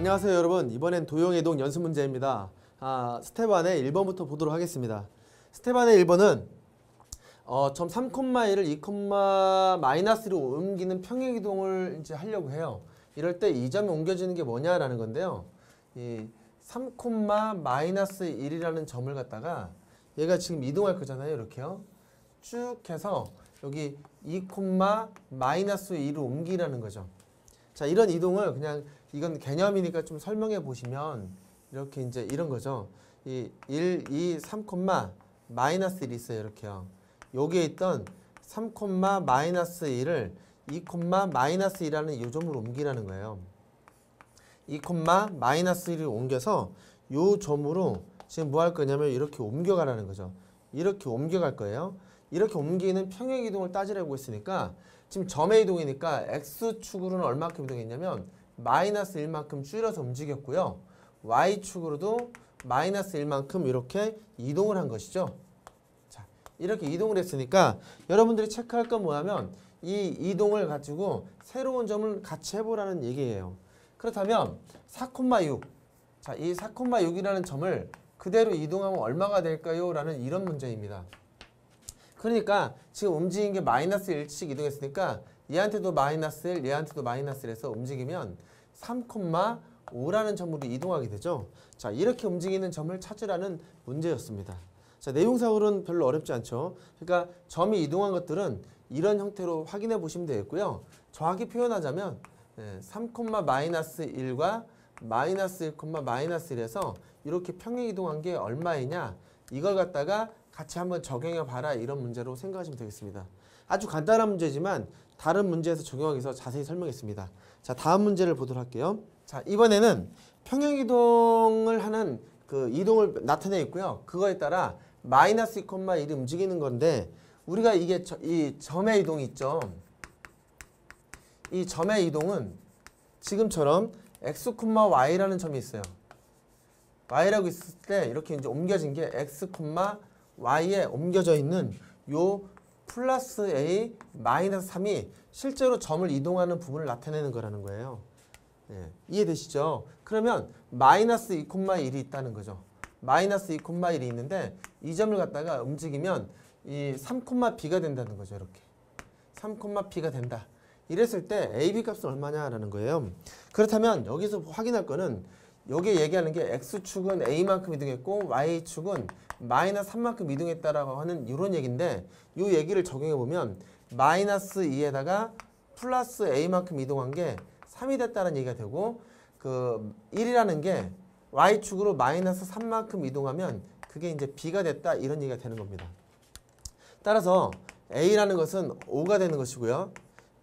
안녕하세요 여러분. 이번엔 도형이동 연습 문제입니다. 스텝 1의 1번부터 보도록 하겠습니다. 스텝 1의 1번은 점 3,1을 2,-1로 옮기는 평행이동을 이제 하려고 해요. 이럴 때 이 점이 옮겨지는 게 뭐냐라는 건데요. 이 3,-1이라는 점을 갖다가 얘가 지금 이동할 거잖아요. 이렇게요. 쭉 해서 여기 2,-2로 옮기라는 거죠. 자, 이런 이동을 그냥 이건 개념이니까 좀 설명해 보시면 이렇게 이제 이런 거죠. 이 1, 2, 3,-1이 있어요. 이렇게요. 여기에 있던 3,-1을 2,-1라는 이 점으로 옮기라는 거예요. 2,-1을 옮겨서 이 점으로 지금 뭐 할 거냐면 이렇게 옮겨가라는 거죠. 이렇게 옮겨갈 거예요. 이렇게 옮기는 평행이동을 따지라고 했으니까 지금 점의 이동이니까 X축으로는 얼마큼 이동했냐면 -1만큼 줄여서 움직였고요. Y축으로도 -1만큼 이렇게 이동을 한 것이죠. 자, 이렇게 이동을 했으니까 여러분들이 체크할 건 뭐냐면 이 이동을 가지고 새로운 점을 같이 해보라는 얘기예요. 그렇다면 4,6 자, 이 4,6이라는 점을 그대로 이동하면 얼마가 될까요? 라는 이런 문제입니다. 그러니까 지금 움직인 게 -1씩 이동했으니까 얘한테도 -1, 얘한테도 -1 해서 움직이면 3,5라는 점으로 이동하게 되죠. 자, 이렇게 움직이는 점을 찾으라는 문제였습니다. 자, 내용상으로는 별로 어렵지 않죠. 그러니까 점이 이동한 것들은 이런 형태로 확인해 보시면 되겠고요. 정확히 표현하자면 3,-1과 -1,-1에서 이렇게 평행 이동한 게 얼마이냐 이걸 갖다가 같이 한번 적용해 봐라 이런 문제로 생각하시면 되겠습니다. 아주 간단한 문제지만 다른 문제에서 적용하기 위해서 자세히 설명했습니다. 자, 다음 문제를 보도록 할게요. 자, 이번에는 평행 이동을 하는 그 이동을 나타내 있고요. 그거에 따라 -2,1이 움직이는 건데 우리가 이게 이 점의 이동이 있죠. 이 점의 이동은 지금처럼 x,y라는 점이 있어요. y라고 있을 때 이렇게 이제 옮겨진 게 x,y에 옮겨져 있는 요 플러스 a 마이너스 3이 실제로 점을 이동하는 부분을 나타내는 거라는 거예요. 예, 이해되시죠? 그러면 마이너스 2,1이 있다는 거죠. 마이너스 2,1이 있는데 이 점을 갖다가 움직이면 이 3,b가 된다는 거죠. 이렇게 3,b가 된다. 이랬을 때 AB 값은 얼마냐라는 거예요. 그렇다면 여기서 확인할 거는 여기에 얘기하는 게 X축은 A만큼 이동했고 Y축은 -3만큼 이동했다라고 하는 이런 얘기인데 이 얘기를 적용해 보면 -2에다가 플러스 A만큼 이동한 게 3이 됐다는 얘기가 되고 그 1이라는 게 Y축으로 -3만큼 이동하면 그게 이제 B가 됐다 이런 얘기가 되는 겁니다. 따라서 A라는 것은 5가 되는 것이고요.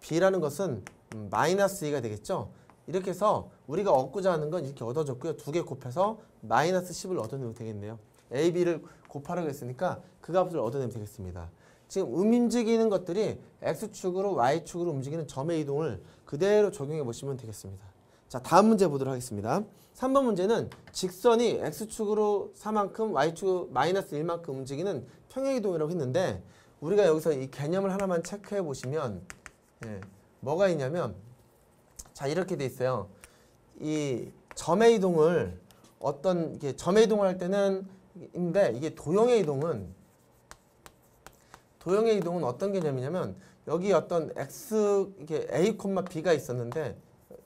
B라는 것은 -2가 되겠죠. 이렇게 해서 우리가 얻고자 하는 건 이렇게 얻어졌고요. 두 개 곱해서 -10을 얻어내면 되겠네요. A, B를 곱하라고 했으니까 그 값을 얻어내면 되겠습니다. 지금 움직이는 것들이 X축으로 Y축으로 움직이는 점의 이동을 그대로 적용해 보시면 되겠습니다. 자, 다음 문제 보도록 하겠습니다. 3번 문제는 직선이 X축으로 4만큼 Y축 -1만큼 움직이는 평행이동이라고 했는데 우리가 여기서 이 개념을 하나만 체크해 보시면 뭐가 있냐면 자, 이렇게 돼 있어요. 이 점의 이동을 점의 이동을 할 때는 이게 도형의 이동은 어떤 개념이냐면 여기 어떤 x 이게 a, b가 있었는데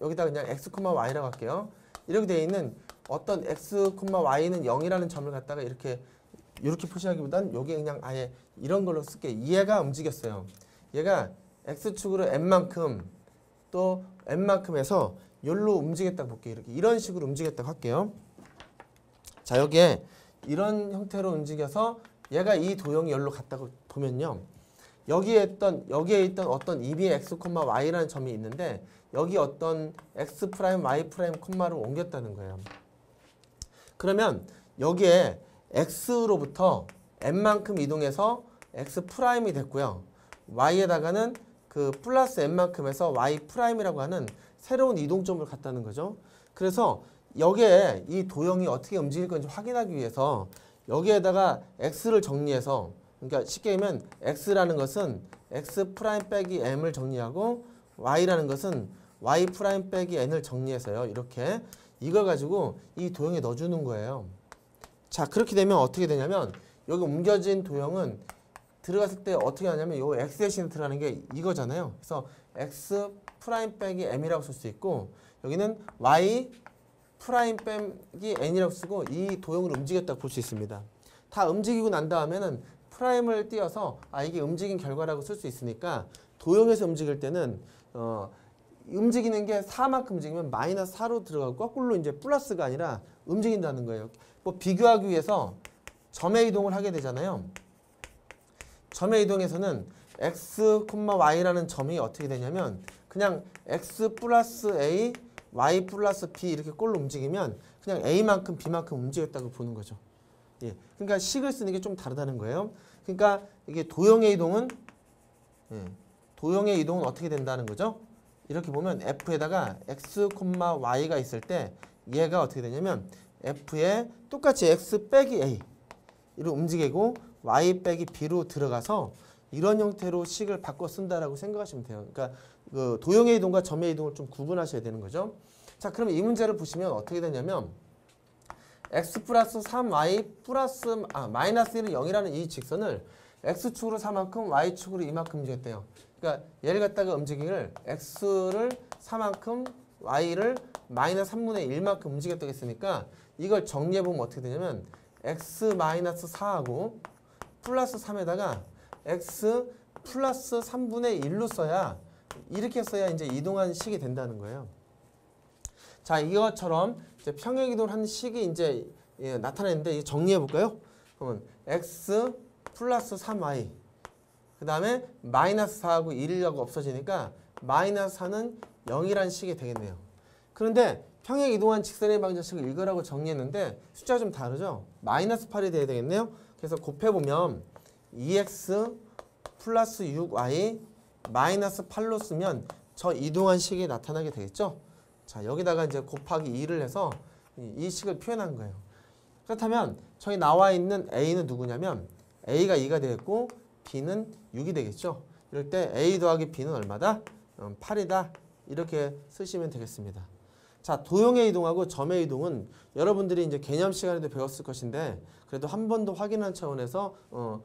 여기다 그냥 x, y라고 할게요. 이렇게 돼 있는 어떤 x, y는 0이라는 점을 갖다가 이렇게 표시하기보단 여기 그냥 아예 이런 걸로 쓸게. 얘가 움직였어요. 얘가 x축으로 n만큼 또 n만큼 해서 여기로 움직였다고 볼게요. 이런 식으로 움직였다고 할게요. 자, 여기에 이런 형태로 움직여서 얘가 이 도형이 여기로 갔다고 보면요. 여기에 있던 어떤 EB의 x, y라는 점이 있는데 여기 어떤 x', y', 콤마를 옮겼다는 거예요. 그러면 여기에 x로부터 n만큼 이동해서 x''이 됐고요. y에다가는 그 플러스 n만큼 해서 y''이라고 하는 새로운 이동점을 갖다는 거죠. 그래서 여기에 이 도형이 어떻게 움직일 건지 확인하기 위해서 여기에다가 x를 정리해서 그러니까 쉽게 얘기하면 x라는 것은 x' 빼기 m을 정리하고 y라는 것은 y' 빼기 n을 정리해서요. 이렇게 이걸 가지고 이 도형에 넣어주는 거예요. 자, 그렇게 되면 어떻게 되냐면 여기 옮겨진 도형은 들어갔을 때 어떻게 하냐면 요 x 대신에 들어가는 게 이거잖아요. 그래서 x 프라임 빼기 m이라고 쓸 수 있고 여기는 y 프라임 빼기 n이라고 쓰고 이 도형을 움직였다고 볼 수 있습니다. 다 움직이고 난 다음에는 프라임을 띄어서 이게 움직인 결과라고 쓸 수 있으니까 도형에서 움직일 때는 움직이는 게 4만큼 움직이면 마이너스 4로 들어가고 거꾸로 이제 플러스가 아니라 움직인다는 거예요. 뭐 비교하기 위해서 점의 이동을 하게 되잖아요. 점의 이동에서는 x, y라는 점이 어떻게 되냐면 그냥 x 플러스 a, y 플러스 b 이렇게 꼴로 움직이면 그냥 a만큼 b만큼 움직였다고 보는 거죠. 예, 그러니까 식을 쓰는 게 좀 다르다는 거예요. 그러니까 이게 도형의 이동은 어떻게 된다는 거죠? 이렇게 보면 f에다가 x, y가 있을 때 얘가 어떻게 되냐면 f에 똑같이 x 빼기 a 이로 움직이고 y 빼기 b로 들어가서 이런 형태로 식을 바꿔 쓴다라고 생각하시면 돼요. 그러니까 그 도형의 이동과 점의 이동을 좀 구분하셔야 되는 거죠. 자, 그럼 이 문제를 보시면 어떻게 되냐면 x 플러스 3y 플러스 마이너스 1은 0이라는 이 직선을 x축으로 4만큼 y축으로 이만큼 움직였대요. 그러니까 얘를 갖다가 움직이기를 x를 4만큼 y를 마이너스 3분의 1만큼 움직였다고 했으니까 이걸 정리해보면 어떻게 되냐면 x 마이너스 4하고 플러스 3에다가 x 플러스 3분의 1로 써야 이렇게 써야 이제 이동한 식이 된다는 거예요. 자, 이것처럼 이제 평행 이동을 하는 식이 이제 나타내는데 정리해 볼까요? 그러면 x 플러스 3y 그 다음에 마이너스 4하고 1이라고 없어지니까 마이너스 4는 0이라는 식이 되겠네요. 그런데 평행 이동한 직선의 방정식을 이거라고 정리했는데 숫자가 좀 다르죠? 마이너스 8이 돼야 되겠네요. 그래서 곱해보면 2x 플러스 6y 마이너스 8로 쓰면 저 이동한 식이 나타나게 되겠죠? 자, 여기다가 이제 곱하기 2를 해서 이 식을 표현한 거예요. 그렇다면 저기 나와 있는 a는 누구냐면 a가 2가 되겠고 b는 6이 되겠죠. 이럴 때 a 더하기 b는 얼마다? 8이다. 이렇게 쓰시면 되겠습니다. 자, 도형의 이동하고 점의 이동은 여러분들이 이제 개념 시간에도 배웠을 것인데 그래도 한 번 더 확인한 차원에서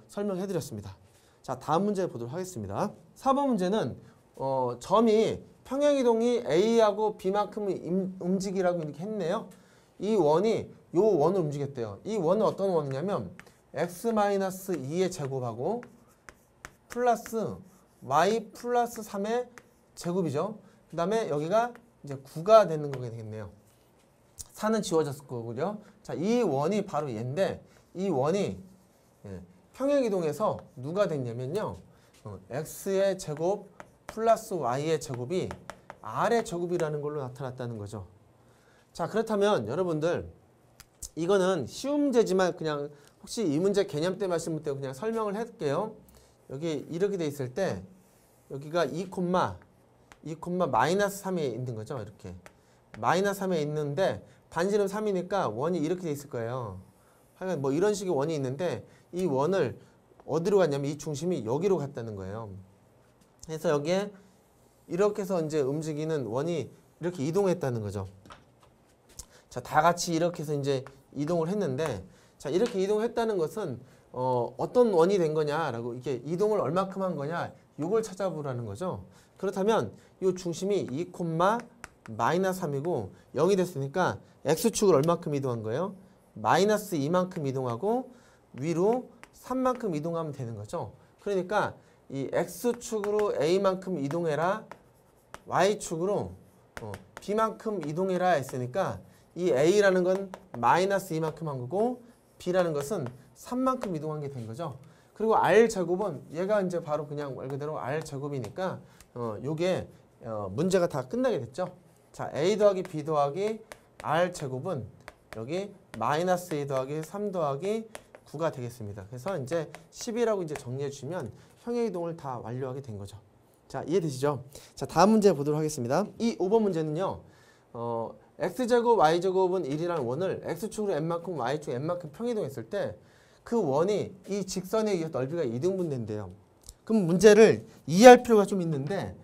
설명해 드렸습니다. 자, 다음 문제 보도록 하겠습니다. 4번 문제는 점이 평행 이동이 a하고 b만큼 움직이라고 이렇게 했네요. 이 원이 요 원을 움직였대요. 이 원은 어떤 원이냐면 x-2의 제곱하고 플러스 y 플러스 3의 제곱이죠. 그 다음에 여기가 이제 9가 되는 거게 되겠네요. 4는 지워졌을 거고요. 자, 이 원이 바로 얘인데 이 원이 평행 이동해서 누가 됐냐면요. x의 제곱 플러스 y의 제곱이 r의 제곱이라는 걸로 나타났다는 거죠. 자, 그렇다면 여러분들 이거는 쉬운 문제지만 그냥 혹시 이 문제 개념 때 말씀 때 그냥 설명을 할게요. 여기 이렇게 돼 있을 때 여기가 2, 마이너스 3에 있는 거죠. 이렇게 마이너스 3에 있는데 반지름 3이니까 원이 이렇게 돼 있을 거예요. 하여간 뭐 이런 식의 원이 있는데 이 원을 어디로 갔냐면 이 중심이 여기로 갔다는 거예요. 그래서 여기에 이렇게 해서 이제 움직이는 원이 이렇게 이동했다는 거죠. 자, 다 같이 이렇게 해서 이제 이동을 했는데 자, 이렇게 이동했다는 것은 어떤 원이 된 거냐라고 이게 이동을 얼마큼 한 거냐 이걸 찾아보라는 거죠. 그렇다면 이 중심이 2, 마이너스 3이고 0이 됐으니까 x축을 얼마큼 이동한 거예요? 마이너스 2만큼 이동하고 위로 3만큼 이동하면 되는 거죠. 그러니까 이 x축으로 a만큼 이동해라, y축으로 b만큼 이동해라 했으니까 이 a라는 건 마이너스 2만큼 한 거고 b라는 것은 3만큼 이동한 게 된 거죠. 그리고 r제곱은 얘가 이제 바로 그냥 말 그대로 r제곱이니까 요게 문제가 다 끝나게 됐죠. 자, a 더하기 b 더하기 r제곱은 여기 마이너스 2 더하기 3 더하기 9가 되겠습니다. 그래서 이제 10이라고 이제 정리해 주시면 평행 이동을 다 완료하게 된 거죠. 자, 이해되시죠? 자, 다음 문제 보도록 하겠습니다. 이 5번 문제는요. x제곱 y제곱은 1이라는 원을 x축으로 n만큼 y축 n만큼 평이동했을 때 그 원이 이 직선에 의해서 넓이가 2등분 된대요. 그럼 문제를 이해할 필요가 좀 있는데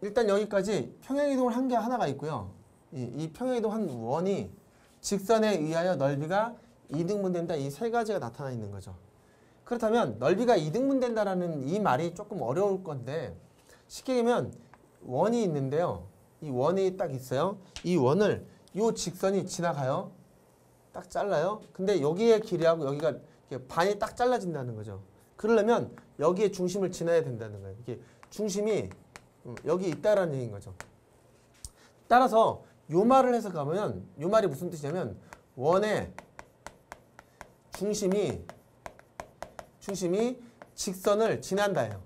일단 여기까지 평행이동을 한 게 하나가 있고요. 이 평행이동 한 원이 직선에 의하여 넓이가 이등분된다. 이 세 가지가 나타나 있는 거죠. 그렇다면 넓이가 이등분된다라는 이 말이 조금 어려울 건데 쉽게 얘기하면 원이 있는데요. 이 원이 딱 있어요. 이 원을 요 직선이 지나가요. 딱 잘라요. 근데 여기의 길이하고 여기가 반이 딱 잘라진다는 거죠. 그러려면 여기에 중심을 지나야 된다는 거예요. 이게 중심이 여기 있다라는 얘기인 거죠. 따라서 요 말을 해석하면 요 말이 무슨 뜻이냐면 원의 중심이 직선을 지난다예요.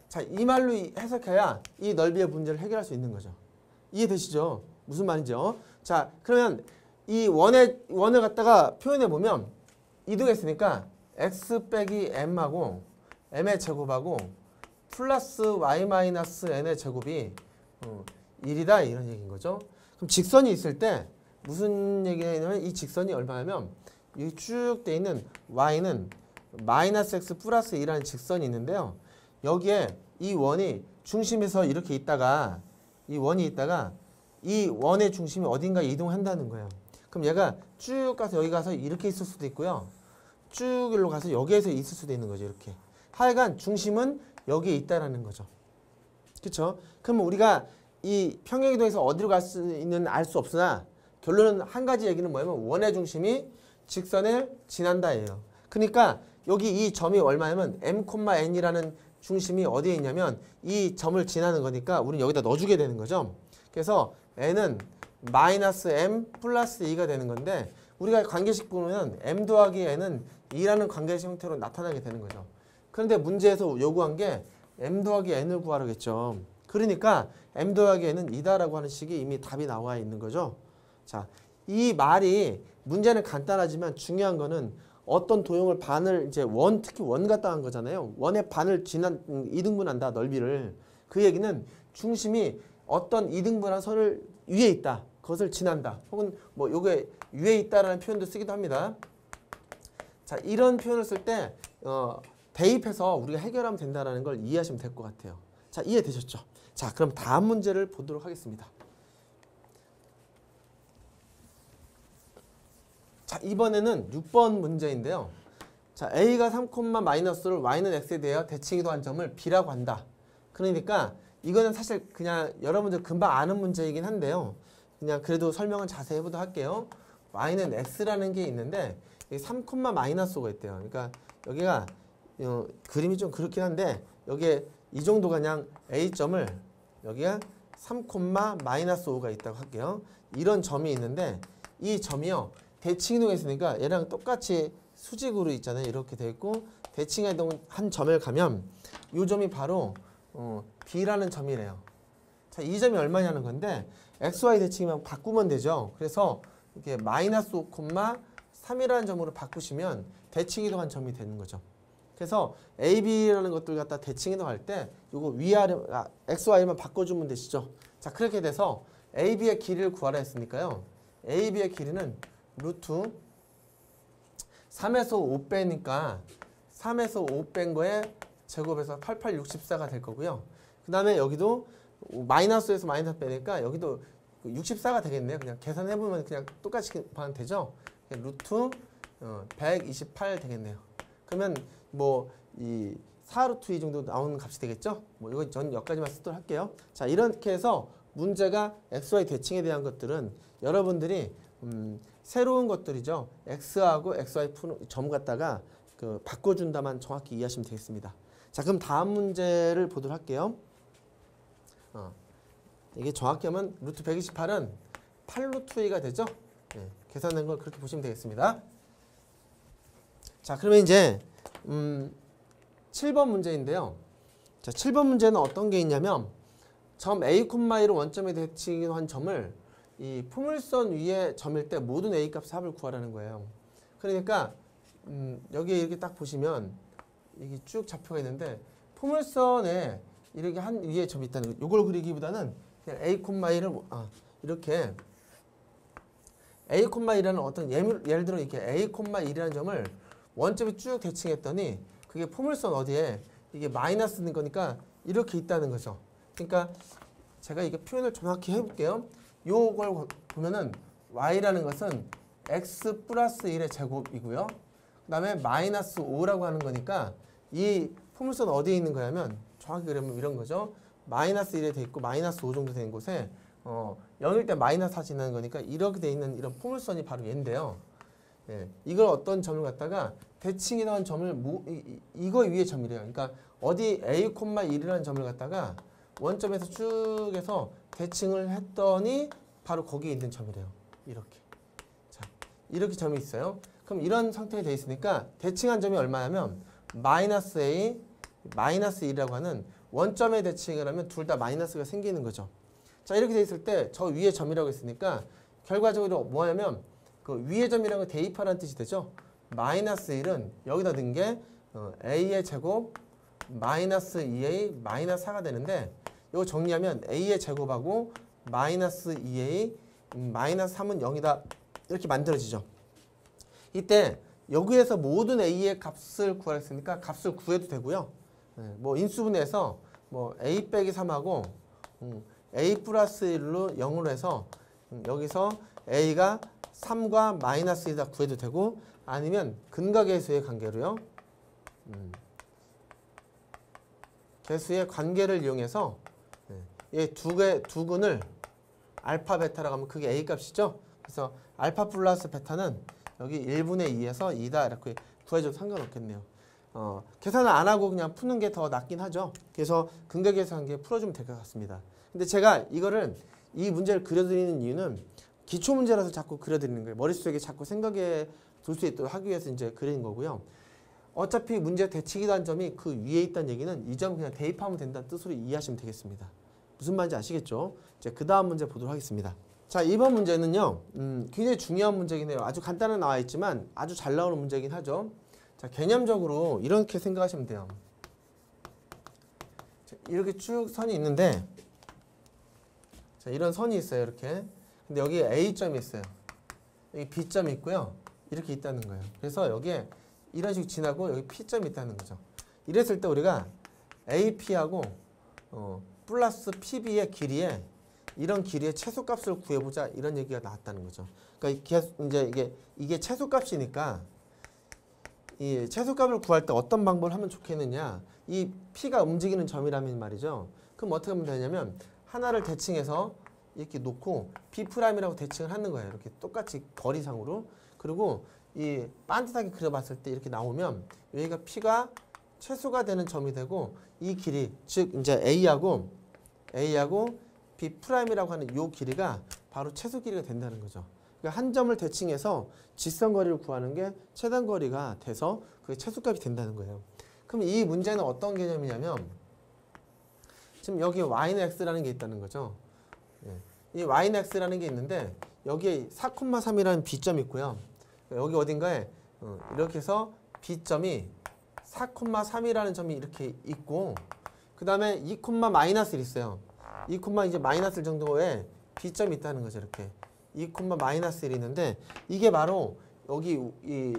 자, 이 말로 해석해야 이 넓이의 문제를 해결할 수 있는 거죠. 이해되시죠? 무슨 말인지요? 자, 그러면 이 원을 갖다가 표현해 보면 이동했으니까 x 빼기 m하고 m의 제곱하고 플러스 y 마이너스 n의 제곱이 1이다 이런 얘기인 거죠. 그럼 직선이 있을 때 무슨 얘기냐면 이 직선이 얼마냐면 여기 쭉 돼 있는 y는 마이너스 x 플러스 2라는 직선이 있는데요. 여기에 이 원이 중심에서 이렇게 있다가 이 원의 중심이 어딘가 이동한다는 거예요. 그럼 얘가 쭉 가서 여기 가서 이렇게 있을 수도 있고요. 쭉 일로 가서 여기에서 있을 수도 있는 거죠. 이렇게. 하여간 중심은 여기에 있다라는 거죠. 그렇죠? 그럼 우리가 이 평행이동에서 어디로 갈 수 있는 알 수 없으나 결론은 한 가지 얘기는 뭐냐면 원의 중심이 직선을 지난다예요. 그러니까 여기 이 점이 얼마냐면 m,n이라는 중심이 어디에 있냐면 이 점을 지나는 거니까 우리는 여기다 넣어주게 되는 거죠. 그래서 n은 마이너스 m 플러스 2가 되는 건데 우리가 관계식 보면 m 더하기 n은 2라는 관계식 형태로 나타나게 되는 거죠. 그런데 문제에서 요구한 게 m 더하기 n을 구하라겠죠. 그러니까 m 더하기 n은 2다라고 하는 식이 이미 답이 나와 있는 거죠. 자, 이 말이 문제는 간단하지만 중요한 거는 어떤 도형을 반을 이제 특히 원 갖다 한 거잖아요. 원의 반을 이등분한다 넓이를. 그 얘기는 중심이 어떤 이등분한 선을 위에 있다. 그것을 지난다. 혹은 뭐 요게 위에 있다라는 표현도 쓰기도 합니다. 자, 이런 표현을 쓸 때 대입해서 우리가 해결하면 된다는 걸 이해하시면 될 것 같아요. 자, 이해되셨죠? 자, 그럼 다음 문제를 보도록 하겠습니다. 자, 이번에는 6번 문제인데요. 자, a가 3, 마이너스를 y는 x에 대하여 대칭이동한 점을 b라고 한다. 그러니까 이거는 사실 그냥 여러분들 금방 아는 문제이긴 한데요. 그냥 그래도 설명은 자세히 해보도록 할게요. y는 x라는 게 있는데 3, 마이너스 5가 있대요. 그러니까 여기가 그림이 좀 그렇긴 한데 여기에 이 정도가 그냥 a점을 여기가 3, 마이너스 5가 있다고 할게요. 이런 점이 있는데 이 점이요. 대칭이동에 있으니까 얘랑 똑같이 수직으로 있잖아요. 이렇게 돼 있고 대칭이동 한 점을 가면 이 점이 바로 B라는 점이래요. 자, 이 점이 얼마냐는 건데 XY 대칭이만 바꾸면 되죠. 그래서 이렇게 마이너스 5, 3이라는 점으로 바꾸시면 대칭이동한 점이 되는 거죠. 그래서 A, B라는 것들 갖다 대칭이동할 때 이거 위아래 XY만 바꿔주면 되시죠. 자, 그렇게 돼서 A, B의 길이를 구하라 했으니까요. A, B의 길이는 루트 3에서 5 빼니까 3에서 5 뺀 거에 제곱해서 88, 64가 될 거고요. 그 다음에 여기도 마이너스에서 마이너스 빼니까 여기도 64가 되겠네요. 그냥 계산해보면 그냥 똑같이 하면 되죠. 루트 128 되겠네요. 그러면 뭐 이 4루트 2 정도 나오는 값이 되겠죠. 뭐 이거 전 여기까지만 쓰도록 할게요. 자, 이렇게 해서 문제가 XY 대칭에 대한 것들은 여러분들이 새로운 것들이죠. X하고 XY 점 갖다가 바꿔준다만 정확히 이해하시면 되겠습니다. 자, 그럼 다음 문제를 보도록 할게요. 이게 정확히 하면 루트 128은 8루트 2가 되죠. 네, 계산된 걸 그렇게 보시면 되겠습니다. 자, 그러면 이제 7번 문제인데요. 자, 7번 문제는 어떤 게 있냐면 점 A,E로 원점에 대칭한 점을 이 포물선 위에 점일 때 모든 A 값 합을 구하라는 거예요. 그러니까 여기 이렇게 딱 보시면 이게 쭉 잡혀가 있는데 포물선에 이렇게 한 위에 점이 있다는 거. 이걸 그리기보다는 그냥 A,E를 이렇게 A,E라는 어떤 예를 들어 이렇게 A,E라는 점을 원점에 쭉 대칭했더니 그게 포물선 어디에 이게 마이너스인 거니까 이렇게 있다는 거죠. 그러니까 제가 이게 표현을 정확히 해볼게요. 요걸 보면은 y라는 것은 x 플러스 1의 제곱이고요. 그 다음에 마이너스 5라고 하는 거니까 이 포물선 어디에 있는 거냐면 정확히 그러면 이런 거죠. 마이너스 1에 돼 있고 마이너스 5 정도 되는 곳에 0일 때 마이너스 4 지나는 거니까 이렇게 돼 있는 이런 포물선이 바로 얘인데요. 예, 이걸 어떤 점을 갖다가 대칭이라는 점을 이거 위에 점이래요. 그러니까 어디 a, 1이라는 점을 갖다가 원점에서 쭉 해서 대칭을 했더니 바로 거기에 있는 점이래요. 이렇게. 자, 이렇게 점이 있어요. 그럼 이런 상태가 돼 있으니까 대칭한 점이 얼마냐면 마이너스 a, 마이너스 1이라고 하는 원점에 대칭을 하면 둘 다 마이너스가 생기는 거죠. 자, 이렇게 돼 있을 때 저 위에 점이라고 했으니까 결과적으로 뭐냐면 그 위의 점이라는 거 대입하라는 뜻이 되죠. 마이너스 1은 여기다 넣은 게 a의 제곱 마이너스 2a 마이너스 4가 되는데 이거 정리하면 a의 제곱하고 마이너스 2a 마이너스 3은 0이다 이렇게 만들어지죠. 이때 여기에서 모든 a의 값을 구하라 했으니까 값을 구해도 되고요. 뭐 인수분해해서 뭐 a 빼기 3하고 a 플러스 1로 0으로 해서 여기서 a가 3과 마이너스 1다 구해도 되고 아니면 근각계수의 관계로요. 계수의 관계를 이용해서 이 두 근을 알파 베타라고 하면 그게 a 값이죠. 그래서 알파 플러스 베타는 여기 1분의 2에서 2다 이렇게 구해줘도 상관없겠네요. 계산을 안 하고 그냥 푸는 게 더 낫긴 하죠. 그래서 근각계수 관계 풀어주면 될 것 같습니다. 근데 제가 이 문제를 그려드리는 이유는 기초 문제라서 자꾸 그려드리는 거예요. 머릿속에 자꾸 생각에 둘 수 있도록 하기 위해서 이제 그리는 거고요. 어차피 문제 대치기도 한 점이 그 위에 있다는 얘기는 이 점 그냥 대입하면 된다는 뜻으로 이해하시면 되겠습니다. 무슨 말인지 아시겠죠? 이제 그 다음 문제 보도록 하겠습니다. 자, 이번 문제는요. 굉장히 중요한 문제긴 해요. 아주 간단하게 나와 있지만 아주 잘 나오는 문제긴 하죠. 자, 개념적으로 이렇게 생각하시면 돼요. 자, 이렇게 쭉 선이 있는데 자, 이런 선이 있어요. 이렇게. 근데 여기 A점이 있어요. 여기 B점이 있고요. 이렇게 있다는 거예요. 그래서 여기에 이런 식으로 지나고 여기 P점이 있다는 거죠. 이랬을 때 우리가 AP하고 플러스 PB의 길이에 이런 길이의 최소값을 구해보자 이런 얘기가 나왔다는 거죠. 그러니까 이제 이게 최소값이니까 이 최소값을 구할 때 어떤 방법을 하면 좋겠느냐. 이 P가 움직이는 점이라면 말이죠. 그럼 어떻게 하면 되냐면 하나를 대칭해서 이렇게 놓고 B'이라고 대칭을 하는 거예요. 이렇게 똑같이 거리상으로. 그리고 이 반듯하게 그려봤을 때 이렇게 나오면 여기가 P가 최소가 되는 점이 되고 이 길이 즉 이제 A하고 B'이라고 하는 이 길이가 바로 최소 길이가 된다는 거죠. 그러니까 한 점을 대칭해서 직선거리를 구하는 게 최단거리가 돼서 그게 최소값이 된다는 거예요. 그럼 이 문제는 어떤 개념이냐면 지금 여기 y는 x라는 게 있다는 거죠. 이 y는 x라는 게 있는데 여기에 4,3이라는 B점이 있고요. 여기 어딘가에 이렇게 해서 B점이 4,3이라는 점이 이렇게 있고 그 다음에 2, 마이너스 1 있어요. 2, 이제 마이너스 1 정도의 B점이 있다는 거죠. 이렇게 2, 마이너스 1이 있는데 이게 바로 여기 이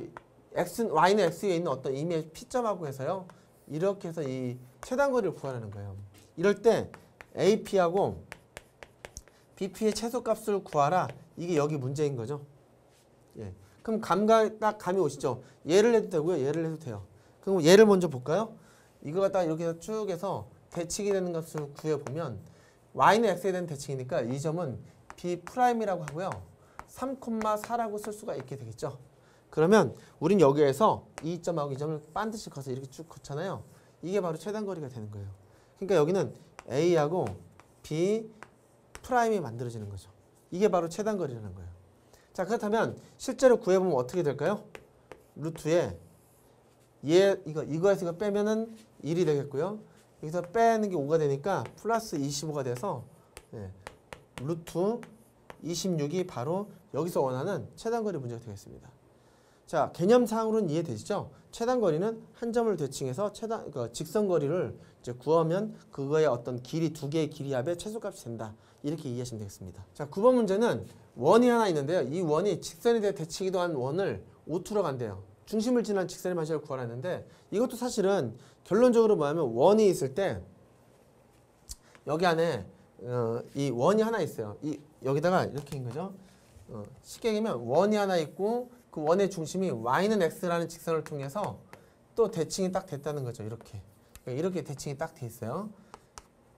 y는 x에 있는 어떤 임의의 P점하고 해서요. 이렇게 해서 이 최단거리를 구하라는 거예요. 이럴 때 AP하고 BP의 최소값을 구하라. 이게 여기 문제인 거죠. 예. 그럼 딱 감이 오시죠? 얘를 해도 되고요. 얘를 해도 돼요. 그럼 얘를 먼저 볼까요? 이거 갖다가 이렇게 해서 쭉 해서 대칭이 되는 값을 구해보면 y는 x에 대한 대칭이니까 이 점은 B'이라고 하고요. 3,4라고 쓸 수가 있게 되겠죠. 그러면 우린 여기에서 이 점하고 이 점을 반드시 커서 이렇게 쭉 걷잖아요. 이게 바로 최단거리가 되는 거예요. 그러니까 여기는 A하고 B'이 만들어지는 거죠. 이게 바로 최단거리라는 거예요. 자, 그렇다면 실제로 구해보면 어떻게 될까요? 루트에 이거에서 이거 빼면은 1이 되겠고요. 여기서 빼는 게 5가 되니까 플러스 25가 돼서 루트 26이 바로 여기서 원하는 최단거리 문제가 되겠습니다. 자, 개념상으로는 이해되시죠? 최단거리는 한 점을 대칭해서 직선거리를 이제 구하면 그거의 어떤 길이 두 개의 길이 합의 최소값이 된다. 이렇게 이해하시면 되겠습니다. 자, 9번 문제는 원이 하나 있는데요. 이 원이 직선에 대해 대칭이도 한 원을 오투로 간대요. 중심을 지난 직선의 마찰을 구하라 했는데 이것도 사실은 결론적으로 뭐냐면 원이 있을 때 여기 안에 이 원이 하나 있어요. 이 여기다가 이렇게 인 거죠. 쉽게 얘기하면 원이 하나 있고 그 원의 중심이 y는 x라는 직선을 통해서 또 대칭이 딱 됐다는 거죠. 이렇게 대칭이 딱 돼 있어요.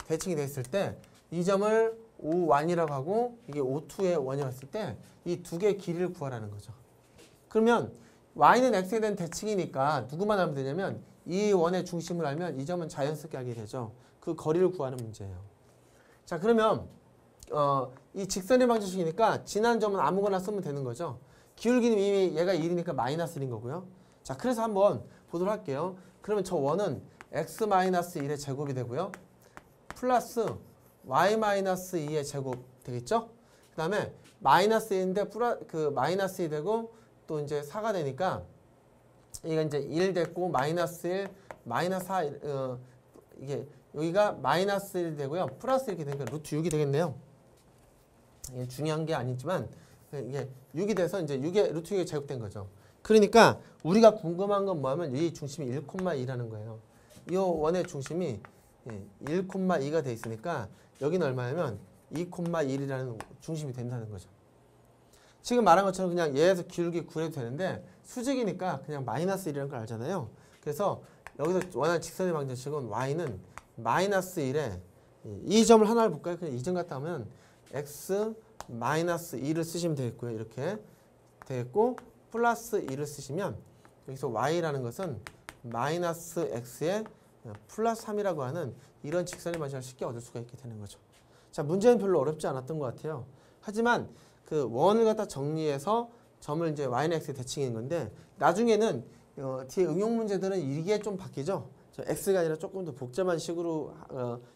대칭이 돼 있을 때 이 점을 O1이라고 하고 이게 O2의 원이라고 했을 때 이 두 개의 길이를 구하라는 거죠. 그러면 y는 x에 대한 대칭이니까 누구만 알면 되냐면 이 원의 중심을 알면 이 점은 자연스럽게 알게 되죠. 그 거리를 구하는 문제예요. 자, 그러면 이 직선의 방정식이니까 지난 점은 아무거나 쓰면 되는 거죠. 기울기는 이미 얘가 1이니까 마이너스 1인 거고요. 자, 그래서 한번 보도록 할게요. 그러면 저 원은 x-1의 제곱이 되고요. 플러스 y-2의 제곱 되겠죠? 그 다음에 마이너스 1인데 그 마이너스 2 되고 또 이제 4가 되니까 이게 이제 1 됐고 마이너스 1, 마이너스 4 이게 여기가 마이너스 1 되고요. 플러스 이렇게 되니까 루트 6이 되겠네요. 이게 중요한 게 아니지만 이게 6이 돼서 이제 6의 루트 6이 제곱된 거죠. 그러니까 우리가 궁금한 건 뭐하면 이 중심이 1,2라는 거예요. 이 원의 중심이 1,2가 돼 있으니까 여기는 얼마냐면 2,1이라는 중심이 된다는 거죠. 지금 말한 것처럼 그냥 얘에서 기울기 구해도 되는데 수직이니까 그냥 마이너스 1이라는 걸 알잖아요. 그래서 여기서 원하는 직선의 방정식은 y는 마이너스 1에 이 점을 하나를 볼까요? 그냥 이 점 갖다 하면 x 마이너스 2를 쓰시면 되겠고요. 이렇게 되겠고 플러스 2를 쓰시면 여기서 y라는 것은 마이너스 x에 플러스 3이라고 하는 이런 직선의 방정식을 쉽게 얻을 수가 있게 되는 거죠. 자, 문제는 별로 어렵지 않았던 것 같아요. 하지만 그 원을 갖다 정리해서 점을 이제 y는 x에 대칭인 건데 나중에는 뒤에 응용 문제들은 이게 좀 바뀌죠. x가 아니라 조금 더 복잡한 식으로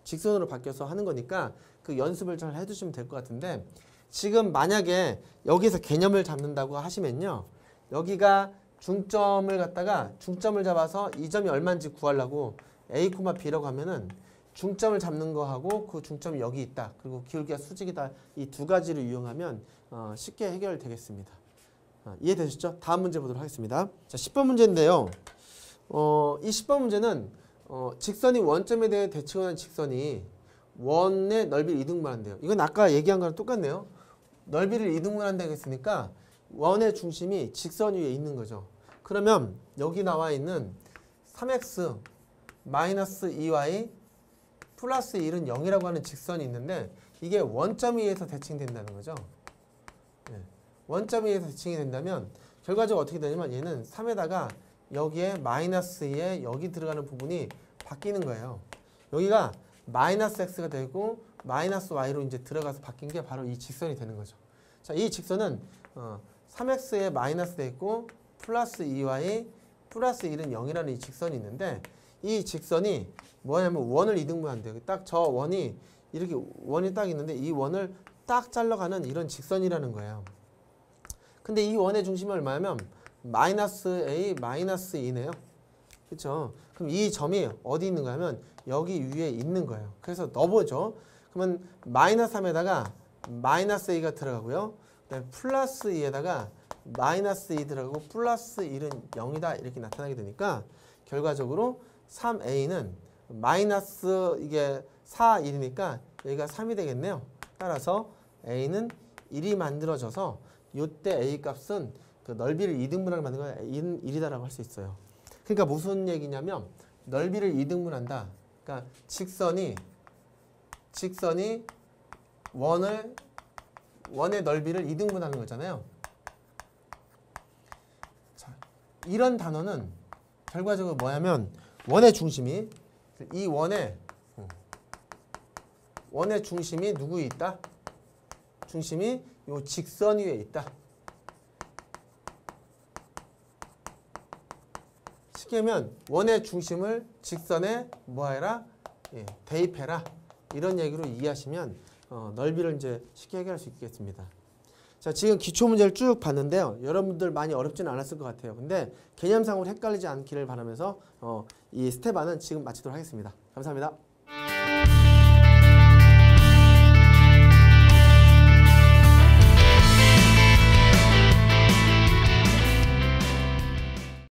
직선으로 바뀌어서 하는 거니까 그 연습을 잘 해두시면 될 것 같은데 지금 만약에 여기서 개념을 잡는다고 하시면요. 여기가 중점을 갖다가 중점을 잡아서 이 점이 얼마인지 구하려고 a, b라고 하면은 중점을 잡는 거하고 그 중점이 여기 있다. 그리고 기울기가 수직이다. 이 두 가지를 이용하면 쉽게 해결되겠습니다. 이해되셨죠? 다음 문제 보도록 하겠습니다. 자, 10번 문제인데요. 이 10번 문제는 직선이 원점에 대해 대칭하는 직선이 원의 넓이를 2등분한대요. 이건 아까 얘기한 거랑 똑같네요. 넓이를 2등분한다고 했으니까 원의 중심이 직선 위에 있는 거죠. 그러면 여기 나와 있는 3x 마이너스 2y 플러스 1은 0이라고 하는 직선이 있는데 이게 원점 위에서 대칭된다는 거죠. 원점 위에서 대칭이 된다면 결과적으로 어떻게 되냐면 얘는 3에다가 여기에 마이너스 2에 여기 들어가는 부분이 바뀌는 거예요. 여기가 마이너스 x가 되고 마이너스 y로 이제 들어가서 바뀐 게 바로 이 직선이 되는 거죠. 자, 이 직선은 3x에 마이너스 돼 있고 플러스 2y 플러스 1은 0이라는 이 직선이 있는데 이 직선이 뭐냐면 원을 2등분한대요. 딱 저 원이 이렇게 원이 딱 있는데 이 원을 딱 잘라가는 이런 직선이라는 거예요. 근데 이 원의 중심이 얼마냐면 마이너스 a 마이너스 2네요. 그렇죠? 그럼 이 점이 어디 있는 거냐면 여기 위에 있는 거예요. 그래서 넣어보죠. 그러면 마이너스 3에다가 마이너스 a가 들어가고요. 그다음에 플러스 2에다가 마이너스 2 들어가고 플러스 1은 0이다 이렇게 나타나게 되니까 결과적으로 3a는 마이너스 이게 4, 1이니까 여기가 3이 되겠네요. 따라서 a는 1이 만들어져서 이때 a 값은 그 넓이를 2등분하게 만든 건 1이다라고 할 수 있어요. 그러니까 무슨 얘기냐면 넓이를 2등분한다. 그러니까 직선이 원의 넓이를 2등분하는 거잖아요. 자, 이런 단어는 결과적으로 뭐냐면 원의 중심이 이 원의 중심이 누구에 있다? 중심이 요 직선 위에 있다. 쉽게 하면 원의 중심을 직선에 뭐해라? 대입해라. 이런 얘기로 이해하시면 넓이를 이제 쉽게 해결할 수 있겠습니다. 자, 지금 기초 문제를 쭉 봤는데요. 여러분들 많이 어렵지는 않았을 것 같아요. 근데 개념상으로 헷갈리지 않기를 바라면서 이 스텝 1은 지금 마치도록 하겠습니다. 감사합니다.